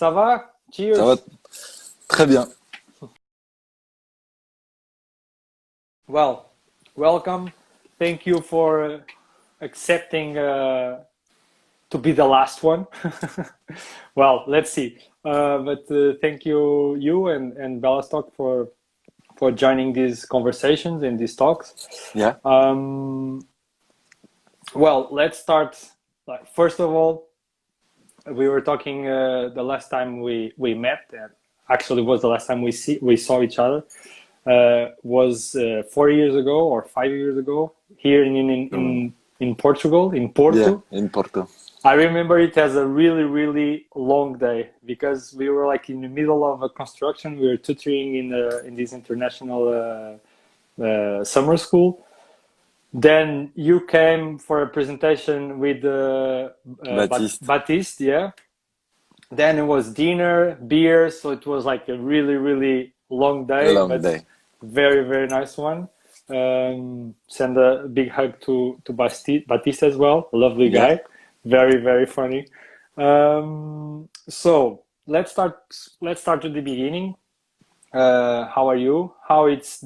Ça va? Cheers. Ça va très bien. Well, welcome. Thank you for accepting to be the last one. Well, let's see. But thank you and Bellastock for joining these conversations and these talks. Yeah. Well, let's start. Like, first of all, we were talking the last time we met. Actually, was the last time we saw each other. Was 4 years ago or 5 years ago here in Portugal, in Porto. Yeah, in Porto. I remember it as a really long day because we were like in the middle of a construction. We were tutoring in this international summer school. Then you came for a presentation with Baptiste, yeah. Then it was dinner, beer, so it was like a really long day. A long day. Very nice one. Send a big hug to Baptiste as well. A lovely guy. Very funny. So let's start at the beginning. How are you? How is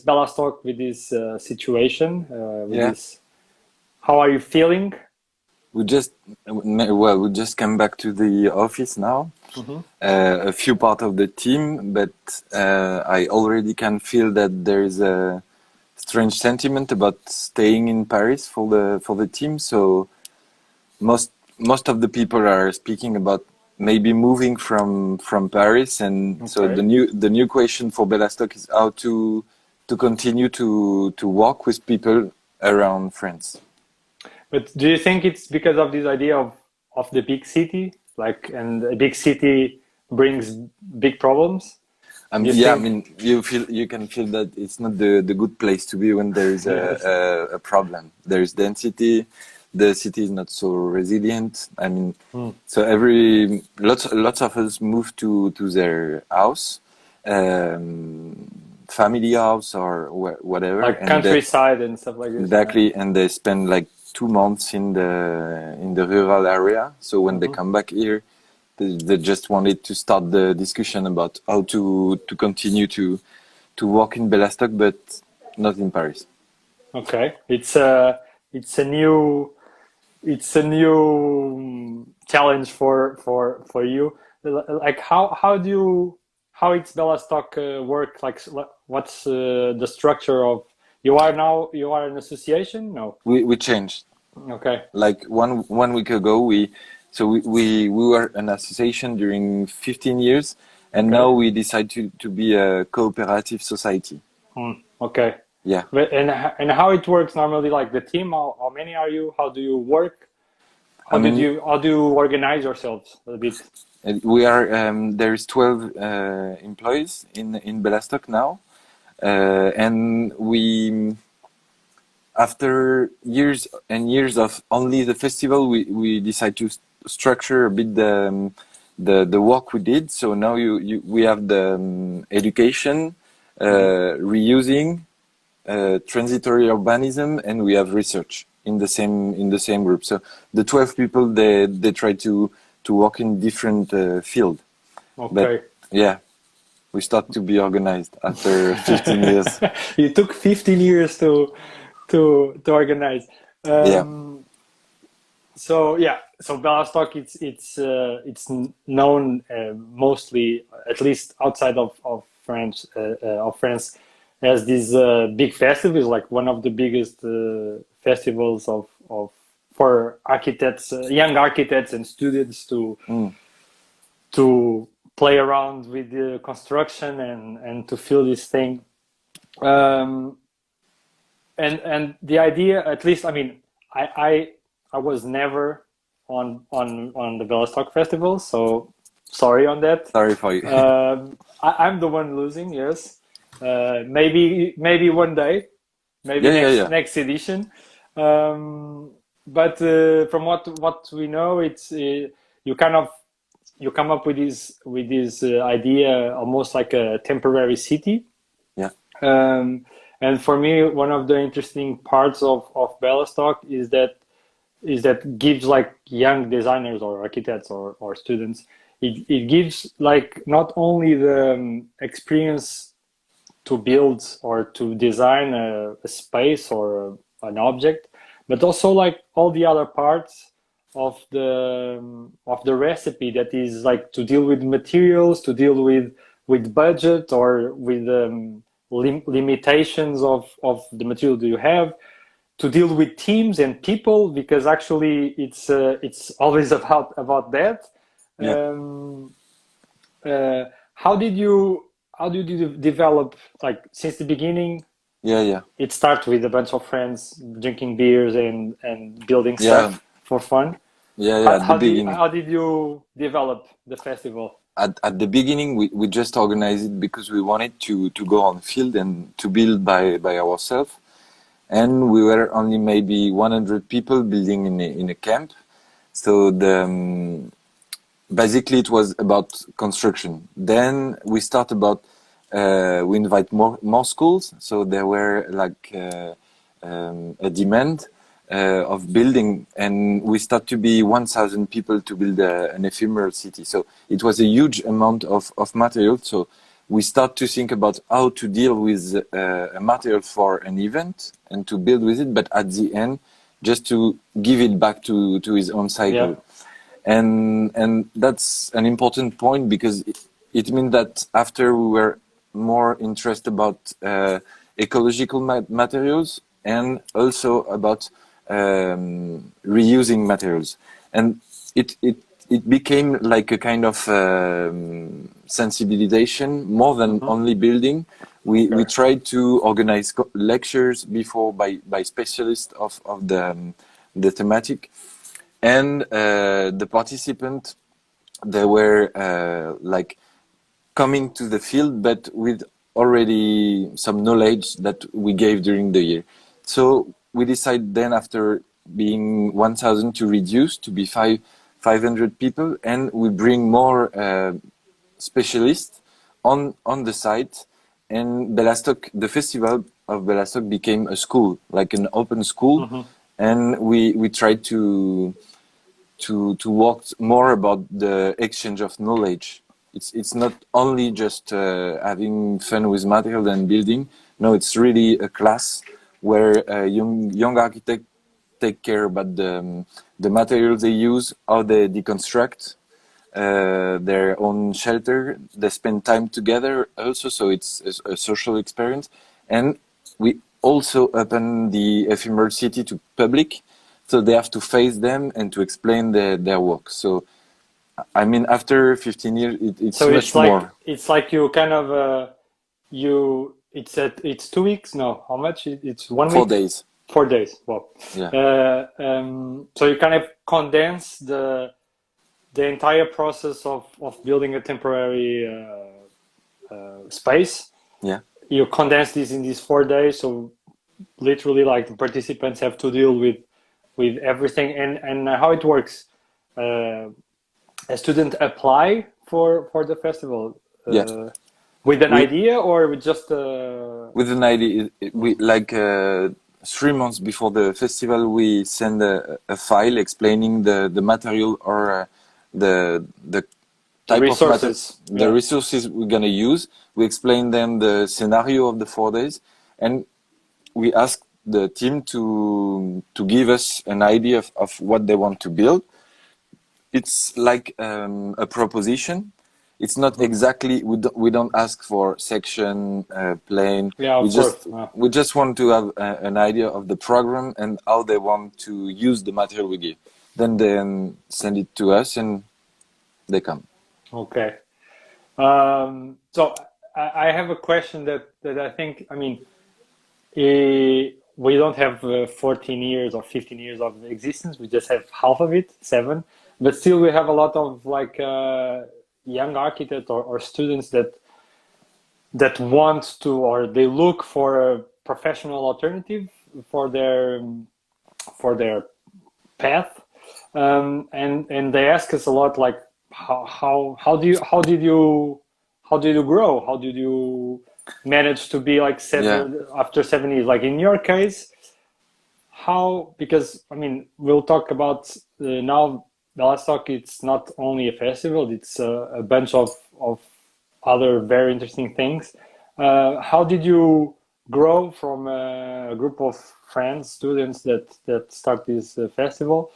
Bellastock with this situation? How are you feeling? We just came back to the office now. Mm-hmm. A few part of the team, but I already can feel that there is a strange sentiment about staying in Paris for the team. So most of the people are speaking about maybe moving from Paris, and so the new question for Bellastock is how to continue to walk with people around France. But do you think it's because of this idea of the big city, and a big city brings big problems? I mean, you can feel that it's not the good place to be when there is a problem. There is density. The city is not so resilient. I mean, so lots of us move to their house, family house or whatever, like countryside and stuff like this. Exactly, and they spend like 2 months in the rural area. So when they come back here, they just wanted to start the discussion about how to continue to walk in Bellastock, but not in Paris. Okay, it's a new challenge for you. Like how it's Bellastock work? Like what's the structure of? You are an association? No, we changed. Okay, like one week ago we were an association during 15 years, and now we decide to be a cooperative society. Okay. Yeah. But, and how it works normally, like the team, how many are you? How do you work? How do you organize yourselves a bit? We are there's 12 employees in Bellastock now, and we, after years and years of only the festival, we decide to structure a bit the work we did. So now we have the education, reusing, transitory urbanism, and we have research in the same group. So the 12 people they try to work in different field. Okay. But yeah, we start to be organized after 15 years. You took 15 years to organize. So Bellastock, it's known mostly, at least outside of France, as this big festival. Is like one of the biggest festivals for architects, young architects and students to play around with the construction and to feel this thing. And the idea, at least, I mean, I was never on the Bellastock Festival, so sorry on that. Sorry for you. I'm the one losing, yes. Maybe one day, next edition. But from what we know, it's you come up with this idea almost like a temporary city. Yeah. And for me, one of the interesting parts of Bellastock is that is that gives like young designers or architects or students, it gives like not only the experience to build or to design a space or an object, but also like all the other parts of the recipe, that is like to deal with materials, to deal with budget or with limitations of the material do you have, to deal with teams and people, because actually it's always about that. Yeah. How did you develop, like, since the beginning? Yeah. It starts with a bunch of friends drinking beers and building Yeah. stuff for fun. Yeah. At the beginning. How did you develop the festival? At the beginning, we just organized it because we wanted to go on field and to build by ourselves. And we were only maybe 100 people building in a camp. So basically it was about construction. Then we start about we invite more schools. So there were like a demand of building, and we start to be 1,000 people to build an ephemeral city. So it was a huge amount of material. So we start to think about how to deal with a material for an event and to build with it, but at the end, just to give it back to his own cycle. Yeah. And that's an important point, because it means that after we were more interested about ecological materials and also about reusing materials. And it became like a kind of sensibilization more than only building. We tried to organize lectures before by specialists of the thematic, and the participants, they were like coming to the field, but with already some knowledge that we gave during the year. So we decided then, after being 1,000, to reduce to be 500 people, and we bring more specialists on the site. And Bellastock, the festival of Bellastock, became a school, like an open school, and we tried to work more about the exchange of knowledge. It's not only just having fun with material and building. No, it's really a class where young architects take care about the materials they use, how they deconstruct their own shelter. They spend time together also, so it's a social experience. And we also open the ephemeral city to public, so they have to face them and to explain their work. So, I mean, after 15 years, it's so much more. It's like you kind of it's 2 weeks. No, how much? It's 1 week. 4 days. 4 days. Wow. Yeah. So you kind of condense the entire process of building a temporary space. Yeah. You condense this in these 4 days. So literally, like, the participants have to deal with everything. And how it works. A student apply for the festival. Yes. With an idea, or with just with an idea. We like 3 months before the festival, we send a file explaining the material or the type resources. of the resources we're gonna use. We explain them the scenario of the 4 days, and we ask the team to give us an idea of what they want to build. It's like a proposition. It's not exactly, we don't ask for section, plane. Yeah, we just want to have an idea of the program and how they want to use the material we give. Then they send it to us and they come. Okay. So I have a question that I think, I mean, we don't have 14 years or 15 years of existence. We just have half of it, 7. But still, we have a lot of like young architects or students that want to, or they look for a professional alternative for their path, and they ask us a lot, like, how did you grow? How did you manage to be like after 7 years? Like in your case, how, because I mean, we'll talk about now Bellastock, it's not only a festival, it's a bunch of other very interesting things. How did you grow from a group of friends, students that start this festival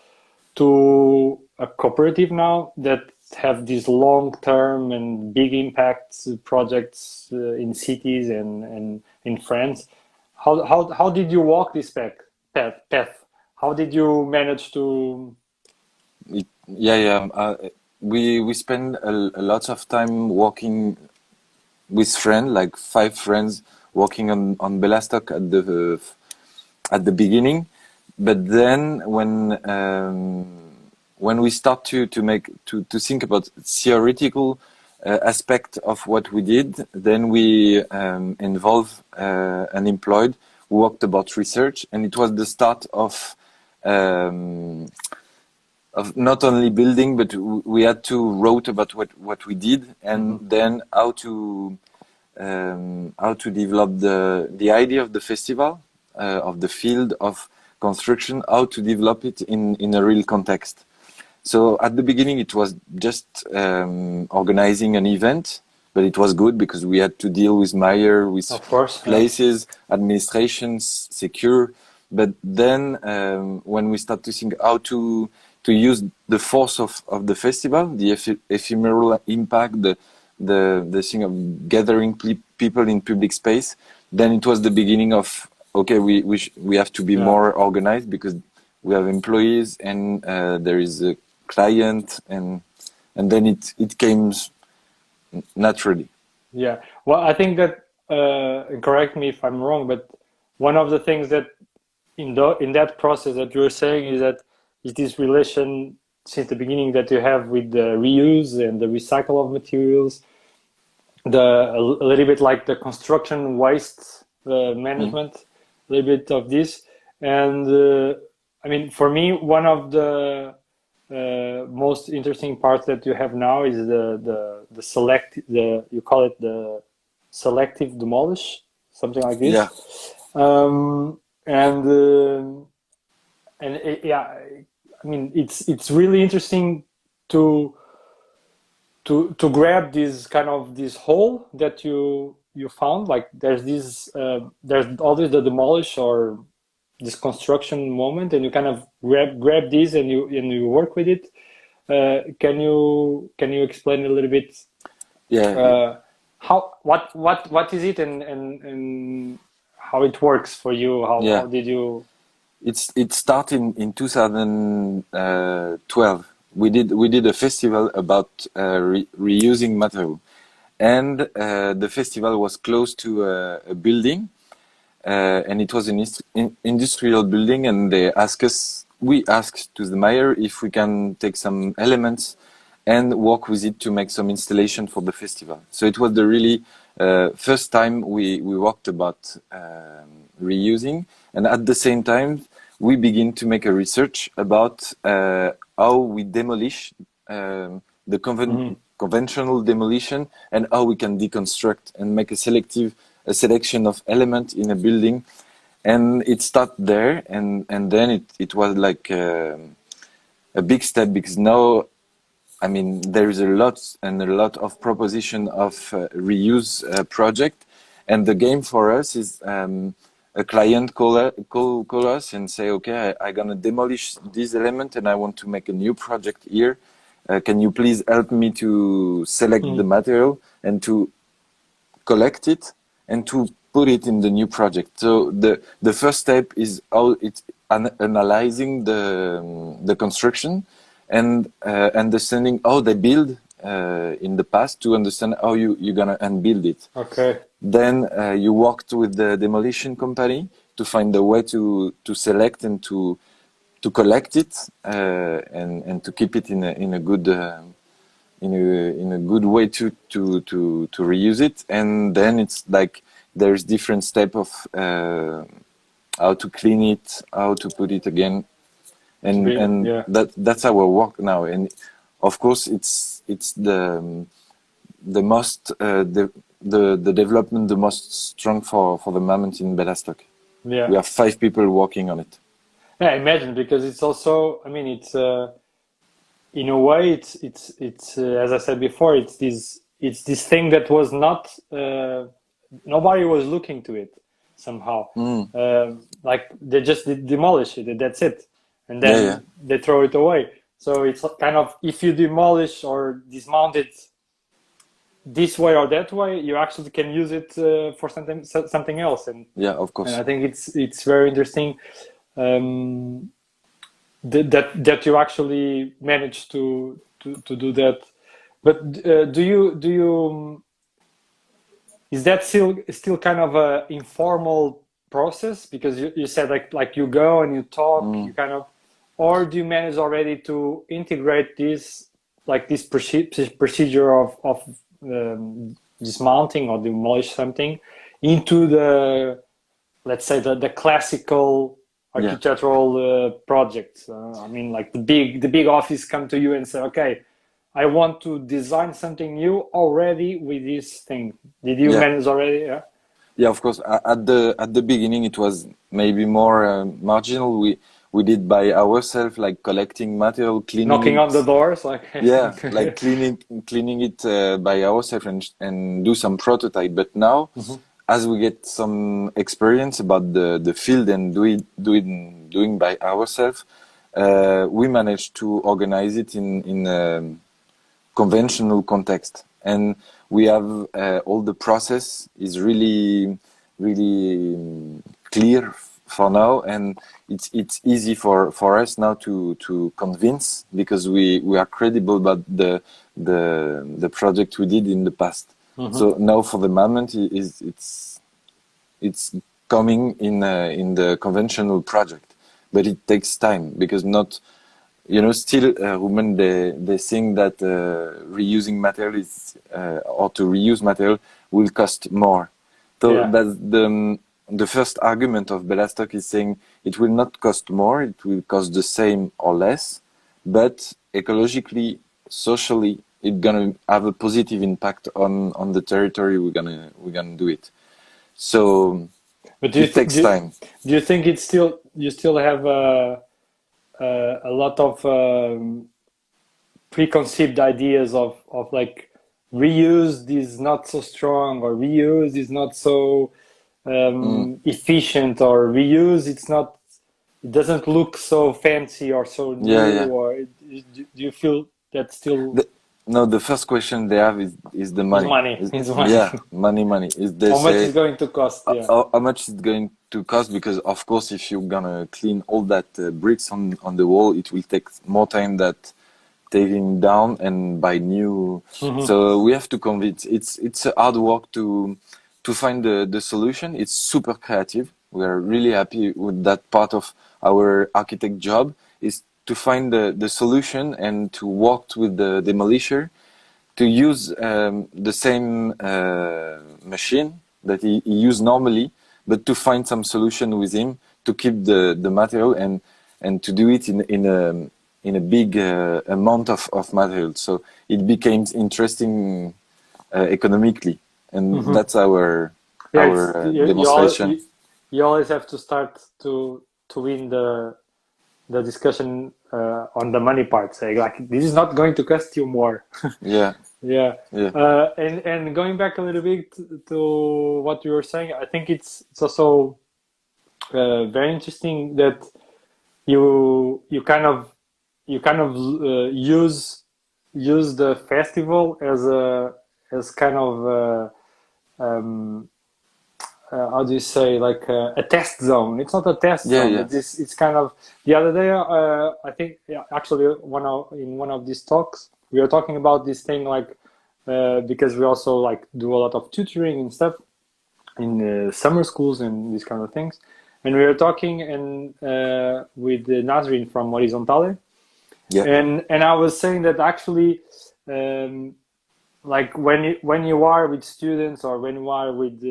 to a cooperative now that have these long-term and big impact projects in cities and in France? How did you walk this path? How did you manage to? We spend a lot of time walking with friends, like 5 friends, walking on Bellastock at the beginning. But then when we start to think about theoretical aspect of what we did, then we involve unemployed who worked about research, and it was the start of not only building, but we had to write about what we did, and then how to develop the idea of the festival, of the field of construction, how to develop it in a real context. So at the beginning, it was just organizing an event, but it was good because we had to deal with Meyer, with places, administrations, secure. But then when we start to think how to use the force of the festival, the ephemeral impact, the thing of gathering people in public space, then it was the beginning of, okay, we have to be more organized because we have employees and there is a client, and then it came naturally. Yeah, well, I think that correct me if I'm wrong, but one of the things that in that process that you're saying is this relation since the beginning that you have with the reuse and the recycle of materials, a little bit like the construction waste management, a little bit of this. And I mean, for me, one of the most interesting parts that you have now is you call it the selective demolish, something like this. Yeah. I mean, it's really interesting to grab this hole that you found. Like there's always the demolish or this construction moment, and you kind of grab this and you work with it. Can you explain a little bit? Yeah. What is it and how it works for you? How did you? It started in 2012. We did a festival about reusing material, and the festival was close to a building, and it was an industrial building, and we asked to the mayor if we can take some elements and work with it to make some installation for the festival. So it was the really first time we worked about reusing, and at the same time we begin to make a research about how we demolish the conventional demolition and how we can deconstruct and make a selection of elements in a building. And it started there, and then it was like a big step, because now, I mean, there is a lot of proposition of reuse project, and the game for us is a client call us and say, okay, I'm gonna demolish this element and I want to make a new project here. Can you please help me to select the material and to collect it and to put it in the new project? So the first step is how it's analyzing the construction and understanding how they build in the past to understand how you're gonna unbuild it. Okay. Then you worked with the demolition company to find a way to select and to collect it and to keep it in a good way to reuse it. And then it's like there's different step of how to clean it, how to put it again, and that's our work now. And of course, it's the development the most strong for the moment in Bellastock. Yeah. We have 5 people working on it. Yeah, I imagine, because it's also, I mean, it's in a way, it's as I said before, it's this thing that was not nobody was looking to it somehow. Like they just demolish it, and that's it, and then they throw it away. So it's kind of, if you demolish or dismount it this way or that way, you actually can use it for something else. And yeah, of course. and I think it's very interesting. That you actually managed to do that. But do you is that still kind of a informal process, because you said like you go and you talk, you kind of, or do you manage already to integrate this, like this procedure of dismounting or demolish something into the, let's say, the classical architectural projects? I mean, like the big office come to you and say, okay, I want to design something new already with this thing. Did you manage already? Yeah. Yeah, of course. At the beginning, it was maybe more marginal. We did by ourselves, like collecting material, cleaning, knocking on the doors, like like cleaning it by ourselves and do some prototype. But now, as we get some experience about the field and doing by ourselves, we managed to organize it in a conventional context, and we have all the process is really clear for now, and it's easy for us now to convince, because we are credible about the project we did in the past. So now for the moment it's coming in the conventional project, but it takes time, because not, still women they think that reusing material is or to reuse material will cost more. So that's the first argument of Bellastock, is saying it will not cost more, it will cost the same or less, but ecologically, socially, it's gonna have a positive impact on the territory we're gonna do it. So but it takes time. Do you think you still have a lot of preconceived ideas of like reuse is not so strong, or reuse is not so efficient, or reuse it doesn't look so fancy or so new? Or do you feel that still? No, the first question they have is the money. It's money. Yeah, money. How much is going to cost? Yeah. How much is it going to cost? Because of course, if you're gonna clean all that bricks on the wall, it will take more time than taking down and buy new. So we have to convince. It's a hard work to find the solution. It's super creative. We are really happy with that part of our architect job, is to find the solution and to work with the demolisher, to use the same machine that he used normally, but to find some solution with him to keep the material and to do it in a big amount of material. So it became interesting economically, and that's our demonstration. You always have to start to win the discussion on the money part, saying like, this is not going to cost you more. Yeah. And going back a little bit to what you were saying, I think it's also very interesting that you kind of use the festival as kind of how do you say, like a test zone. It's not a test zone. It's kind of, the other day I think actually in one of these talks we were talking about this thing, like because we also like do a lot of tutoring and stuff in summer schools and these kind of things, and we were talking and with Nazrin from Horizontale, and I was saying that actually like when you are with students, or when you are with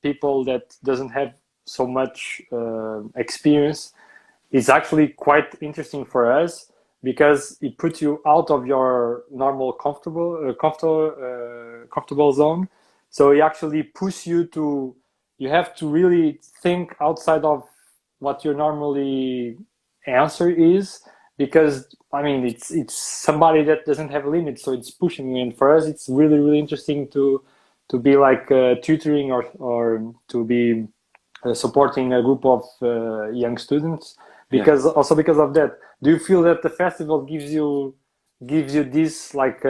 people that doesn't have so much experience, it's actually quite interesting for us, because it puts you out of your normal comfortable zone. So it actually pushes you to, you have to really think outside of what you're normally answer is, because I mean it's somebody that doesn't have limits, so it's pushing me. And for us, it's really really interesting to be like tutoring or to be supporting a group of young students, because also because of that. Do you feel that the festival gives you this like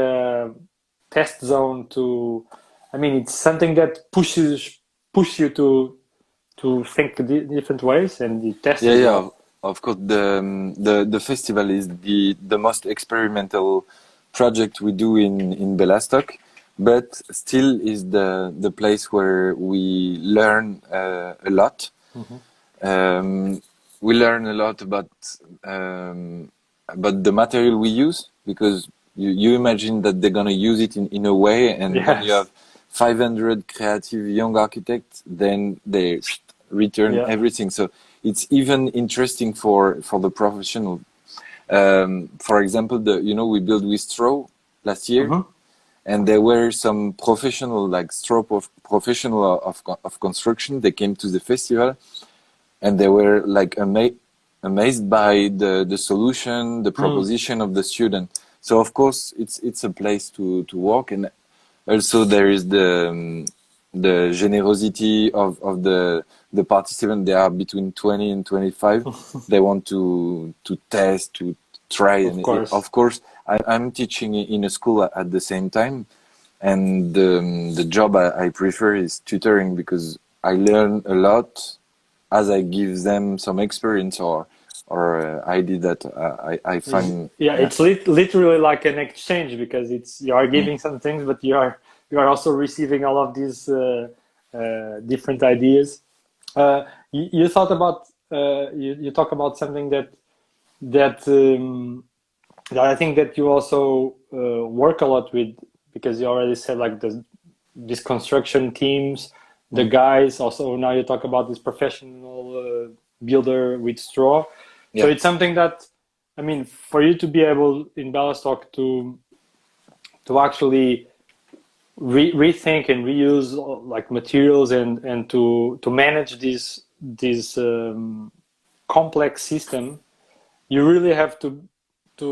test zone to? I mean, it's something that push you to think different ways and you test it. Yeah. Of course, the festival is the most experimental project we do in Bellastock, but still is the place where we learn a lot. We learn a lot about the material we use, because you imagine that they're gonna use it in a way, and when you have 500 creative young architects, then they return everything. So it's even interesting for the professional. For example, we built with straw last year, and there were some professional, like straw professional of construction. They came to the festival, and they were like amazed by the solution, the proposition of the student. So of course it's a place to walk, and also there is the generosity of the participants. They are between 20 and 25. They want to test, to try, and of course I'm teaching in a school at the same time, and the job I prefer is tutoring, because I learn a lot as I give them some experience or idea that I find. It's literally like an exchange, because you are giving some things, but you are also receiving all of these different ideas. You thought about you talk about something that I think that you also work a lot with, because you already said like these construction teams, the guys. Also now you talk about this professional builder with straw. So it's something that, I mean, for you to be able in Bellastock to actually rethink and reuse like materials and to manage this complex system, you really have to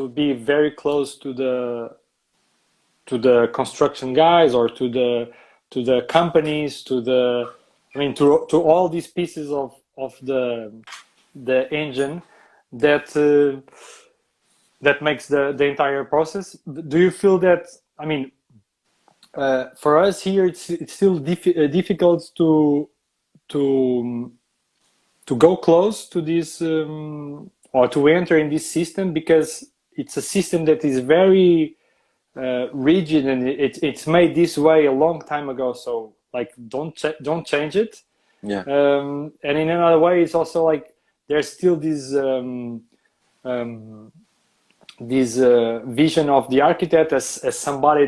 be very close to the construction guys, or to the companies, to all these pieces of the engine that makes the entire process. Do you feel that, I mean, for us here, it's still difficult to go close to this or to enter in this system, because it's a system that is very rigid, and it's made this way a long time ago. So like, don't change it. And in another way, it's also like there's still this vision of the architect as somebody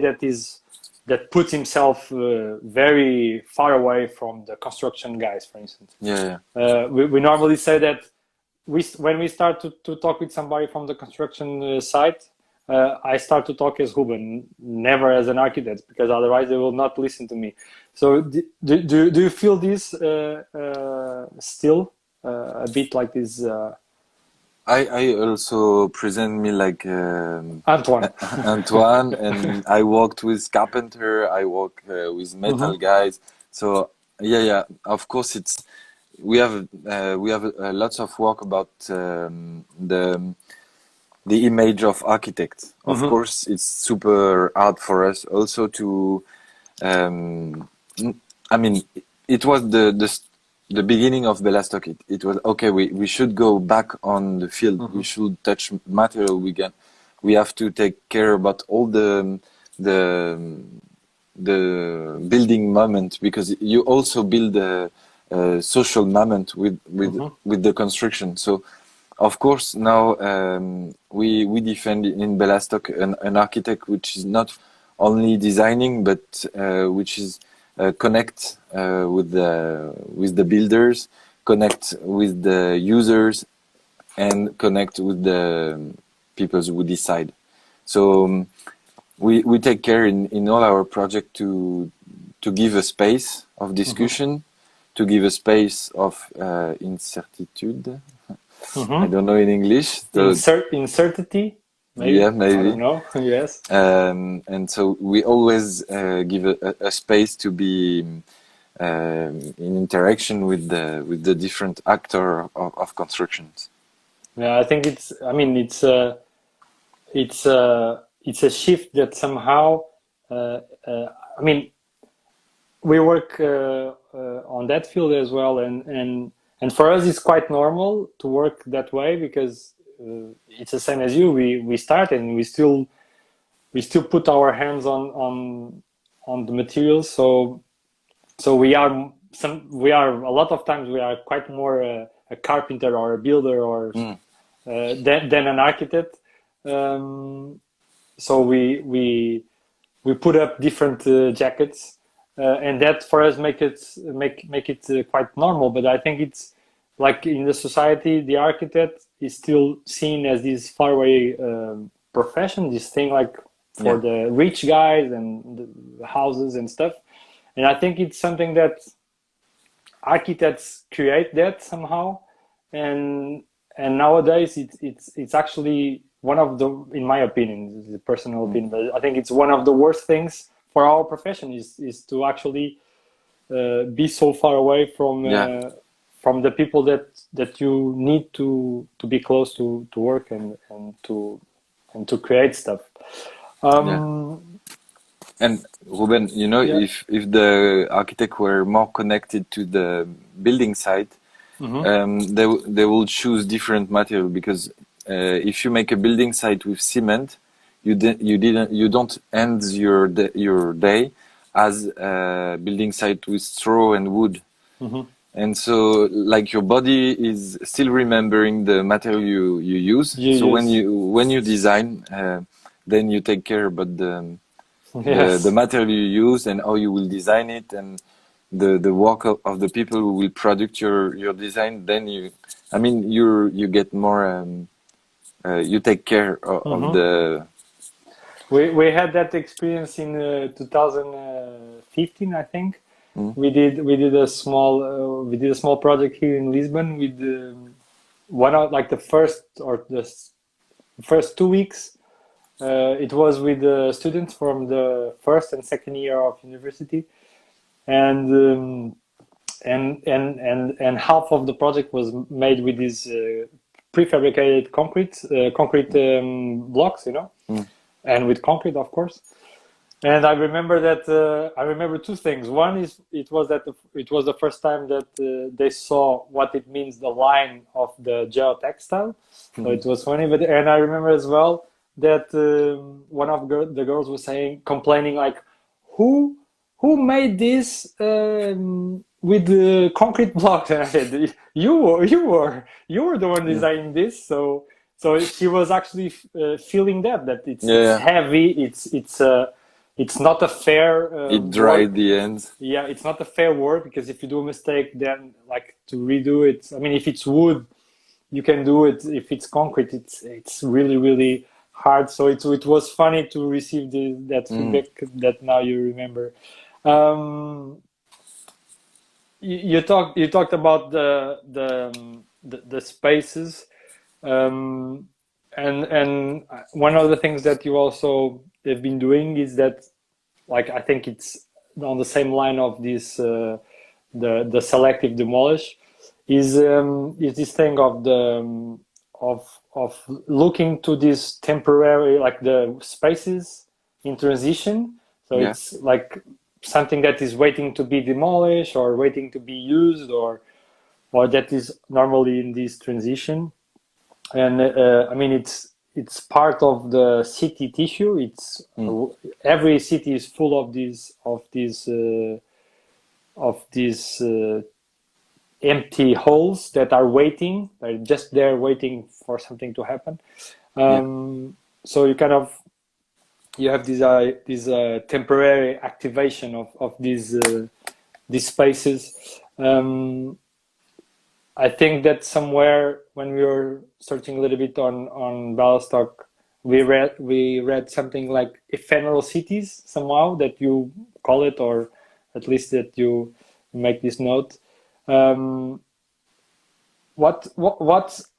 that puts himself very far away from the construction guys, for instance. We normally say that when we start to talk with somebody from the construction site, I start to talk as Ruben, never as an architect, because otherwise they will not listen to me. So do you feel this still a bit like this? I also present me like Antoine, and I worked with carpenter. I work with metal guys. So of course we have lots of work about the image of architect. Of course, it's super hard for us also to. I mean, it was the beginning of Bellastock. It was okay. We should go back on the field. We should touch material. We have to take care about all the building moment, because you also build a social moment with the construction. So of course now we defend in Bellastock an architect which is not only designing, but which is connect with the builders, connect with the users, and connect with the people who decide. So we take care in all our project to give a space of discussion, to give a space of incertitude, I don't know in English. So, Incertity, maybe. Yeah, maybe. I don't know. Yes. And so we always give a space to be in interaction with the different actor of constructions. Yeah, I think it's. I mean, it's a shift that somehow. I mean, we work on that field as well, and for us it's quite normal to work that way because it's the same as you. We start and we still put our hands on the materials. So we are a lot of times we are quite more a carpenter or a builder or than an architect. So we put up different jackets. And that for us make it quite normal. But I think it's like in the society, the architect is still seen as this faraway profession, this thing like for the rich guys and the houses and stuff. And I think it's something that architects create that somehow. And nowadays it's actually one of the, in my opinion, this is a personal opinion, but I think it's one of the worst things for our profession is to actually be so far away from the people that you need to be close to work and to create stuff. And Ruben, you know, if the architect were more connected to the building site, they will choose different material because if you make a building site with cement, you don't end your day as a building site with straw and wood. And so like your body is still remembering the material you use. When you design, then you take care about the material you use and how you will design it and the work of the people who will produce your design. Then you get more you take care of the. We had that experience in 2015, I think. We did a small project here in Lisbon with one of like the first 2 weeks. It was with students from the first and second year of university, and half of the project was made with these prefabricated concrete blocks, you know. And with concrete, of course. And I remember that I remember two things. One is it was the first time that they saw what it means, the line of the geotextile. So it was funny. And I remember as well that one of the girls was complaining like, who made this with the concrete blocks? And I said, you were the one designing this. So she was actually feeling that it's heavy. It's not a fair. It dried the ends. Yeah, it's not a fair work because if you do a mistake, then like to redo it. I mean, if it's wood, you can do it. If it's concrete, it's really really hard. So it was funny to receive that feedback that now you remember. You talked about the spaces. And one of the things that you also have been doing is that, like, I think it's on the same line of this the selective demolish is this thing of the of looking to this temporary, like the spaces in transition. So it's like something that is waiting to be demolished or waiting to be used or that is normally in this transition. And I mean, it's part of the city tissue. It's every city is full of these empty holes that are waiting. They're just there waiting for something to happen. So you have this temporary activation of these spaces. I think that somewhere when we were searching a little bit on Bellastock, we read something like ephemeral cities somehow that you call it, or at least that you make this note. What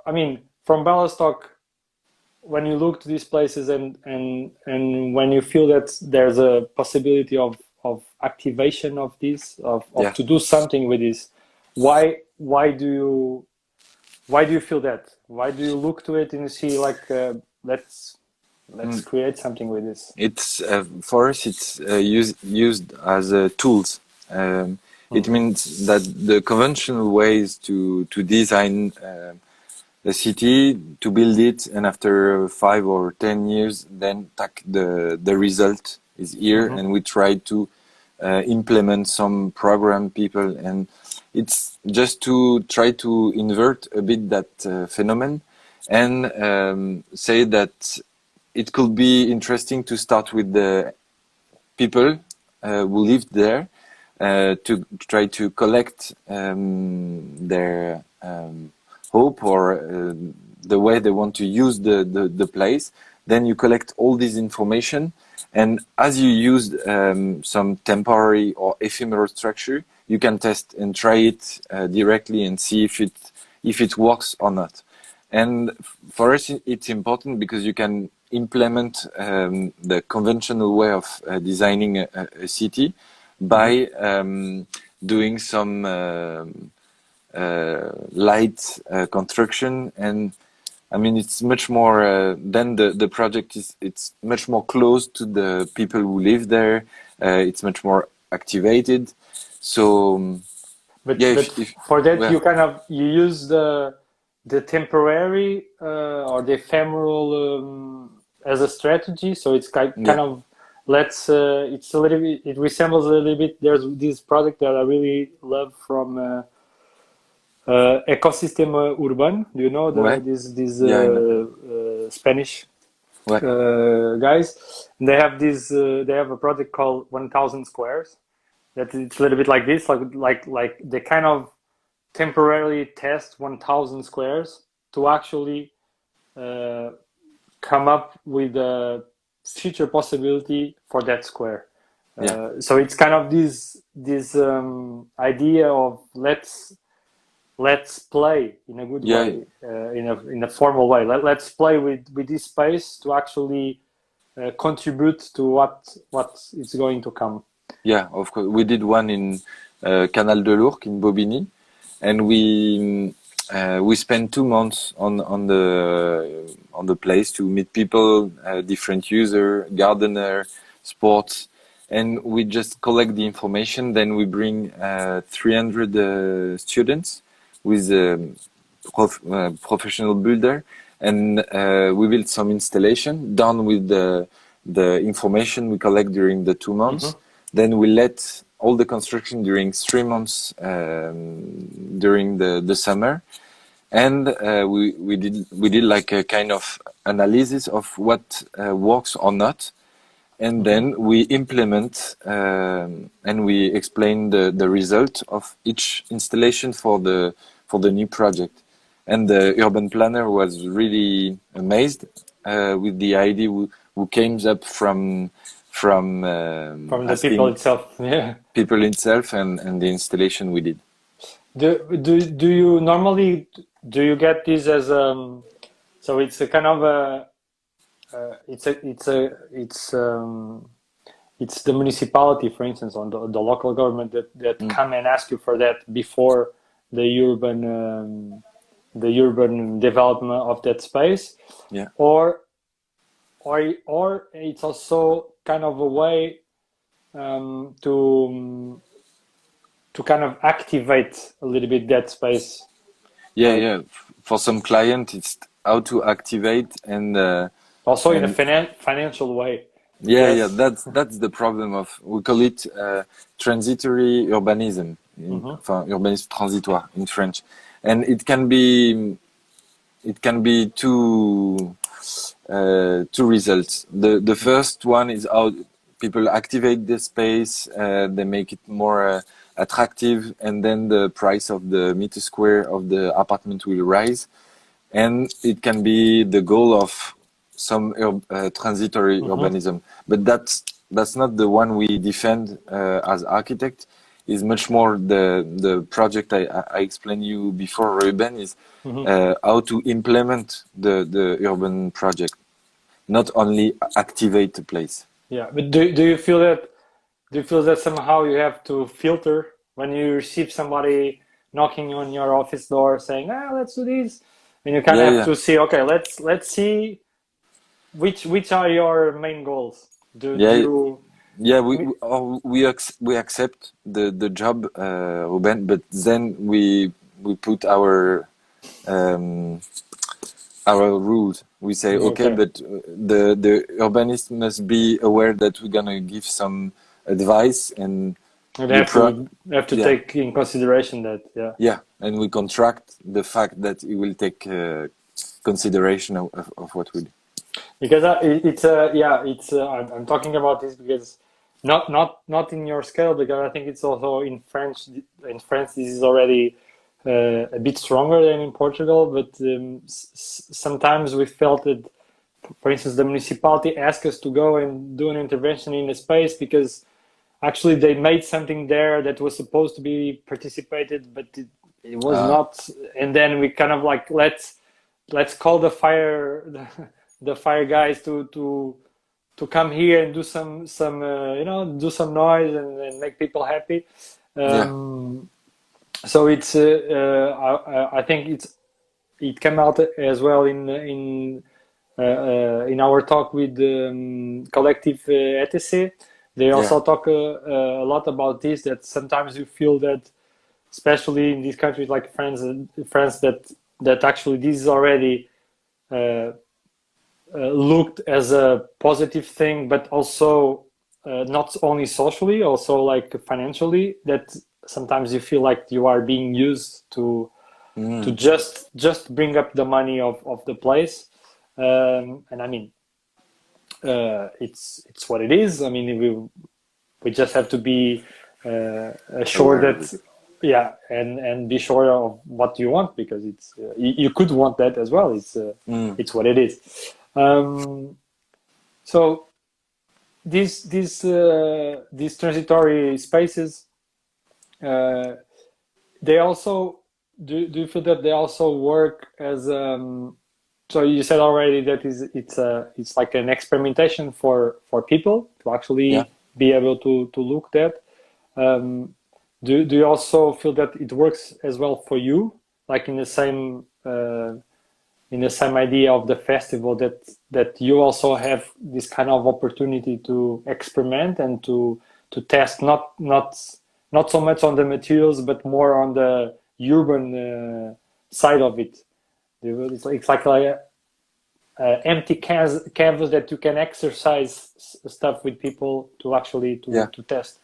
I mean, from Bellastock, when you look to these places and when you feel that there's a possibility of activation of this, of to do something with this, why do you feel that? Why do you look to it and you see like let's create something with this? It's for us. It's used as tools. It means that the conventional ways to design a city, to build it, and after 5 or 10 years, then the result is here, and we try to implement some program people, and it's just to try to invert a bit that phenomenon, and say that it could be interesting to start with the people who live there, to try to collect their hope or the way they want to use the place. Then you collect all this information, and as you use some temporary or ephemeral structure, you can test and try it directly and see if it works or not. And for us, it's important because you can implement the conventional way of designing a city by doing some light construction, and I mean it's much more then the project it's much more close to the people who live there. It's much more activated. So but for that you use the temporary or the ephemeral as a strategy, so it's kind of it's a little bit, it resembles a little bit. There's this project that I really love from Ecosystem Urban. Do you know these Spanish guys? And they have this. They have a project called 1,000 Squares. That it's a little bit like this, like they kind of temporarily test 1,000 squares to actually come up with a future possibility for that square. So it's kind of this idea of let's play in a good way, in a formal way. Let's play with this space to actually contribute to what is going to come. Yeah, of course. We did one in Canal de l'Ourcq in Bobigny, and we spent 2 months on the place to meet people, different user, gardener, sports, and we just collect the information. Then we bring 300 students with professional builder, and we built some installation done with the information we collect during the 2 months. Then we let all the construction during 3 months during the summer, and we did like a kind of analysis of what works or not, and then we implement and we explain the result of each installation for the new project. And the urban planner was really amazed with the idea who came up from the people itself, people itself, and the installation we did. Do you normally get this as so it's a kind of it's the municipality, for instance, on the local government that come and ask you for that before the urban development of that space, or it's also kind of a way to kind of activate a little bit that space. For some client it's how to activate, and also in a financial way. That's the problem of, we call it transitory urbanism, urbanisme transitoire in French, and it can be two results. The first one is how people activate the space, they make it more attractive, and then the price of the meter square of the apartment will rise, and it can be the goal of some transitory urbanism, but that's not the one we defend as architect. is much more the project I explained you before, Ruben, is how to implement the urban project, not only activate the place. Yeah, but do you feel that somehow you have to filter when you receive somebody knocking on your office door saying, let's do this, and you kind of have to see, okay, let's see which are your main goals. We accept the job, Ruben, but then we put our rules. We say, okay, but the urbanist must be aware that we're gonna give some advice, and they have to take in consideration that, and we contract the fact that it will take consideration of what we do. Because I'm talking about this because not in your scale, because I think it's also in France. In France, this is already a bit stronger than in Portugal. But sometimes we felt that, for instance, the municipality asked us to go and do an intervention in a space because actually they made something there that was supposed to be participated, but it was not. And then we kind of like let's call the fire guys to come here and do some do some noise and make people happy. So it's I think it came out as well in our talk with Collective ETC. They also talk a lot about this, that sometimes you feel that, especially in these countries like France, that actually this is already looked as a positive thing, but also not only socially, also like financially, that sometimes you feel like you are being used to just bring up the money of the place. And I mean, it's what it is. I mean, we just have to be sure that and be sure of what you want, because it's you could want that as well. It's what it is. So these transitory spaces, they also do you feel that they also work as so you said already that it's like an experimentation for people to actually be able to look that. Do you also feel that it works as well for you, like in the same idea of the festival, that you also have this kind of opportunity to experiment and to test not so much on the materials, but more on the urban side of it? It's like a empty canvas that you can exercise stuff with people to actually to test.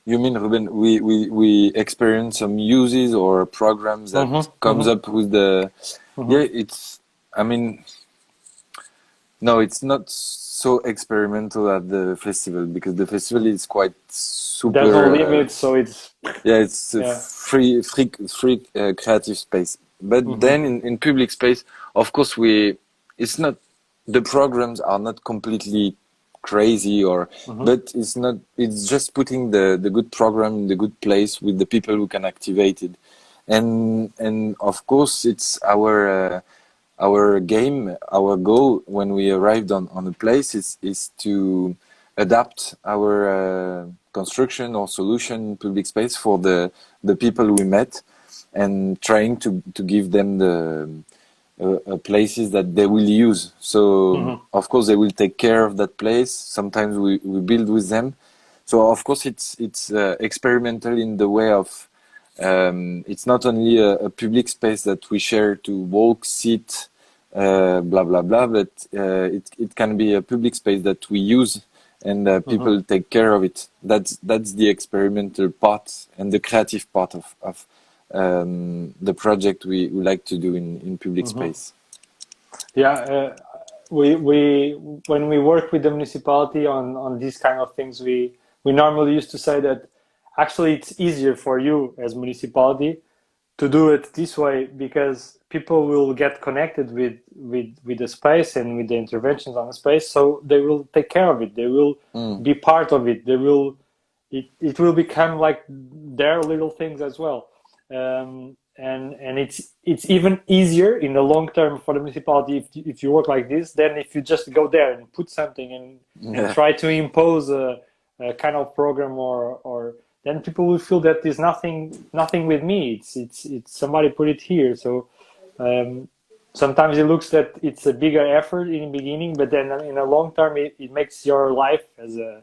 You mean, Ruben, we experience some uses or programs that comes up with the it's, I mean, no, it's not so experimental at the festival, because the festival is quite super. There's no limits, so it's it's a free creative space. But then in public space, of course, it's not, the programs are not completely crazy but it's just putting the good program in the good place with the people who can activate it. And of course, it's our game, our goal when we arrived on a place is to adapt our construction or solution public space for the people we met, and trying to give them the places that they will use. So of course they will take care of that place. Sometimes we build with them. So of course it's experimental in the way of it's not only a public space that we share to walk, sit, blah blah blah, but it can be a public space that we use and people take care of it. That's the experimental part and the creative part of the project we like to do in public space. We when we work with the municipality on these kind of things, we normally used to say that actually it's easier for you as municipality to do it this way, because people will get connected with the space and with the interventions on the space, so they will take care of it, they will be part of it, they will it will become like their little things as well. And it's even easier in the long term for the municipality if you work like this than if you just go there and put something and try to impose a kind of program or then people will feel that there's nothing with me. It's somebody put it here. So sometimes it looks that it's a bigger effort in the beginning, but then in the long term it makes your life as a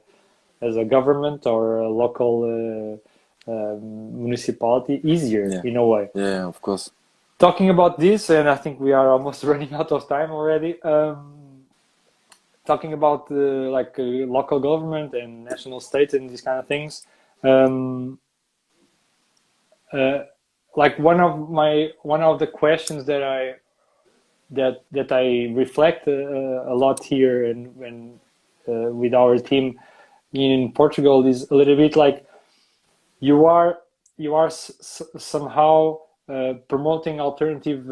government or a local municipality easier in a way. Yeah, of course. Talking about this, and I think we are almost running out of time already. Talking about local government and national states and these kind of things. Like one of the questions that I reflect a lot here and when with our team in Portugal is a little bit like you are somehow promoting alternative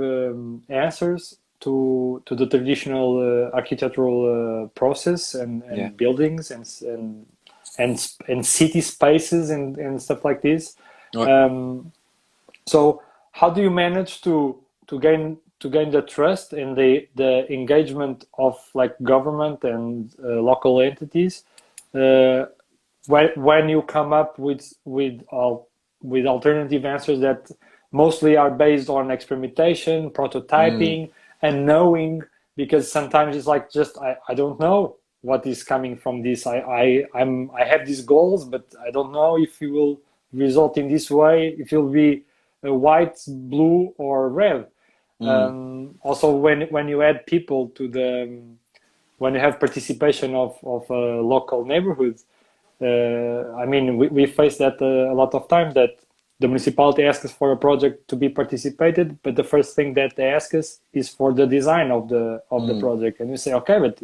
answers to the traditional architectural process and buildings and city spaces and stuff like this. So how do you manage to gain the trust and the engagement of like government and local entities when you come up with alternative answers that mostly are based on experimentation, prototyping, and knowing, because sometimes it's like just I don't know what is coming from this. I have these goals, but I don't know if it will result in this way, if it will be white, blue, or red. Also, when you add people to when you have participation of local neighborhoods, I mean, we face that a lot of times, that the municipality asks us for a project to be participated, but the first thing that they ask us is for the design of the project, and you say, okay, but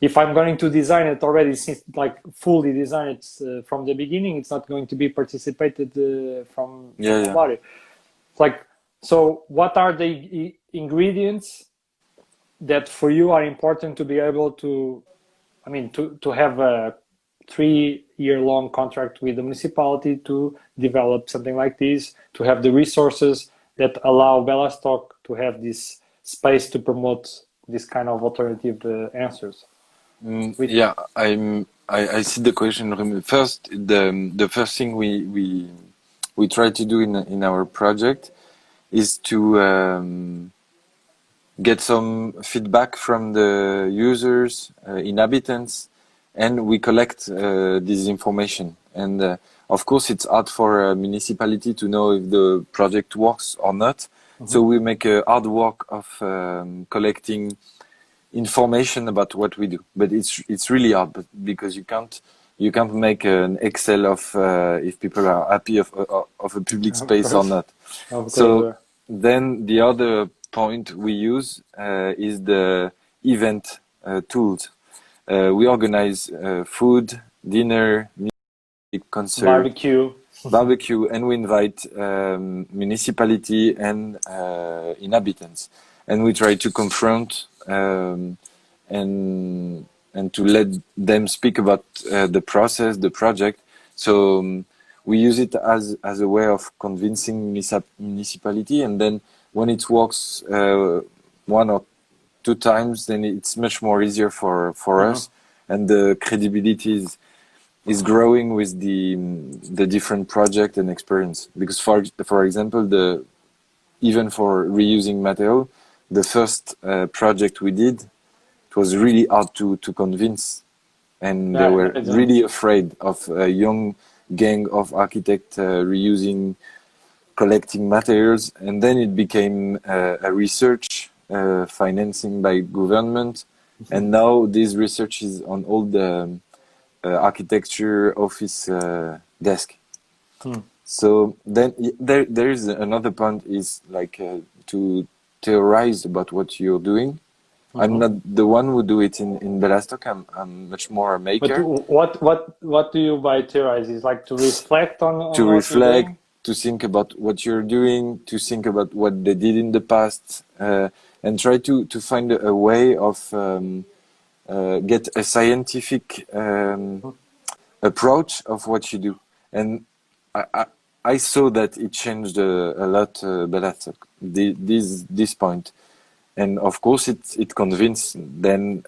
if I'm going to design it already, since like fully design it from the beginning, it's not going to be participated from nobody. It's like, so what are the ingredients that for you are important to be able to, I mean, to have a 3-year-long contract with the municipality to develop something like this, to have the resources that allow Bellastock to have this space to promote this kind of alternative answers? Yeah, I see the question. First, the first thing we try to do in our project is to get some feedback from the users, inhabitants, and we collect this information. And of course, it's hard for a municipality to know if the project works or not. So we make a hard work of collecting information about what we do. But it's really hard because you can't make an Excel of if people are happy of a public space or not. So then the other point we use is the event tools. We organize food, dinner, music, concert, barbecue, and we invite municipality and inhabitants, and we try to confront and to let them speak about the process, the project. So we use it as a way of convincing municipality, and then when it works 1 or 2 times, then it's much more easier for us, and the credibility is growing with the different project and experience. Because for example, even for reusing material, the first project we did, it was really hard to convince, and they were really afraid of a young gang of architects reusing, collecting materials, and then it became a research financing by government, and now this research is on all the architecture office desk. So then there is another point, is like to theorize about what you're doing. I'm not the one who do it in Bellastock. I'm much more a maker. But what do you by theorize? Is like to reflect on to reflect, to think about what you're doing, to think about what they did in the past, and try to find a way of get a scientific approach of what you do. And I saw that it changed a lot, Bellastock, this point. And of course, it convinced then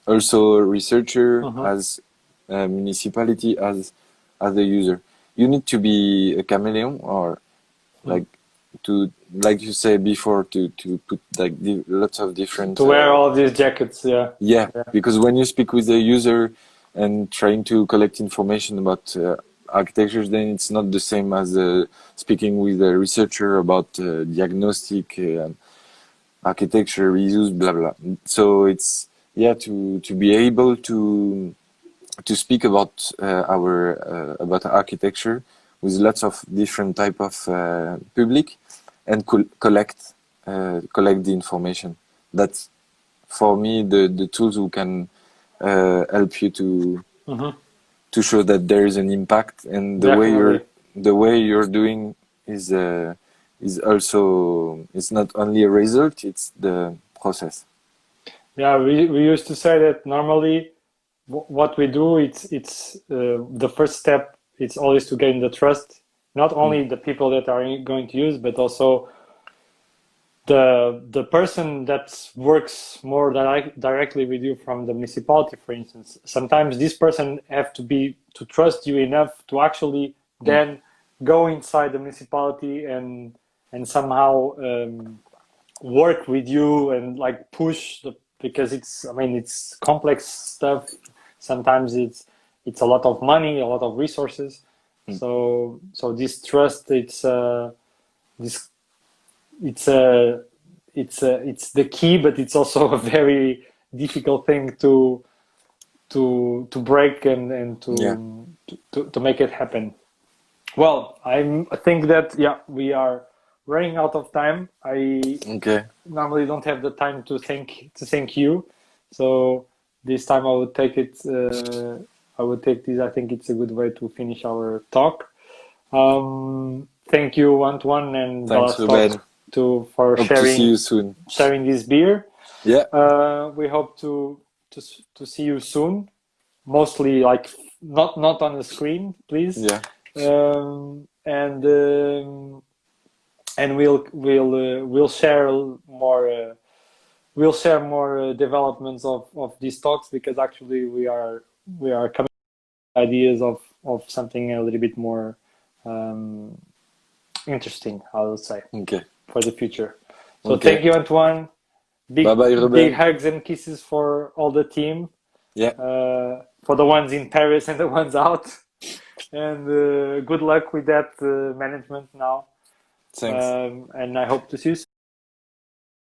also a researcher, as a municipality, as a user. You need to be a chameleon, or like you said before, to put like lots of different, to wear all of these jackets. Yeah, because when you speak with the user and trying to collect information about architectures, then it's not the same as speaking with a researcher about diagnostic architecture, reuse, blah blah. So it's to be able to speak about about architecture with lots of different type of public, and collect the information. That's for me the tools who can help you to show that there is an impact, and the way you're doing is also, it's not only a result, it's the process. Yeah, we used to say that normally what we do, it's the first step. It's always to gain the trust, not only the people that are going to use, but also the person that works more directly with you from the municipality, for instance. Sometimes this person have to trust you enough to actually then go inside the municipality and somehow work with you and like push because it's complex stuff. Sometimes it's a lot of money, a lot of resources. So this trust, it's the key, but it's also a very difficult thing to break and to make it happen. Well, I think that we are running out of time. I normally don't have the time to thank you, so this time I would take it. I would take this. I think it's a good way to finish our talk. Thank you, Antoine and Bellastock, for sharing this beer. Yeah. We hope to see you soon. Mostly like not on the screen, please. Yeah. And we'll share more. We'll share more developments of these talks, because actually we are coming with ideas of something a little bit more interesting, I would say, for the future. So thank you, Antoine. Big hugs and kisses for all the team. Yeah. For the ones in Paris and the ones out. And good luck with that management now. Thanks. And I hope to see you soon.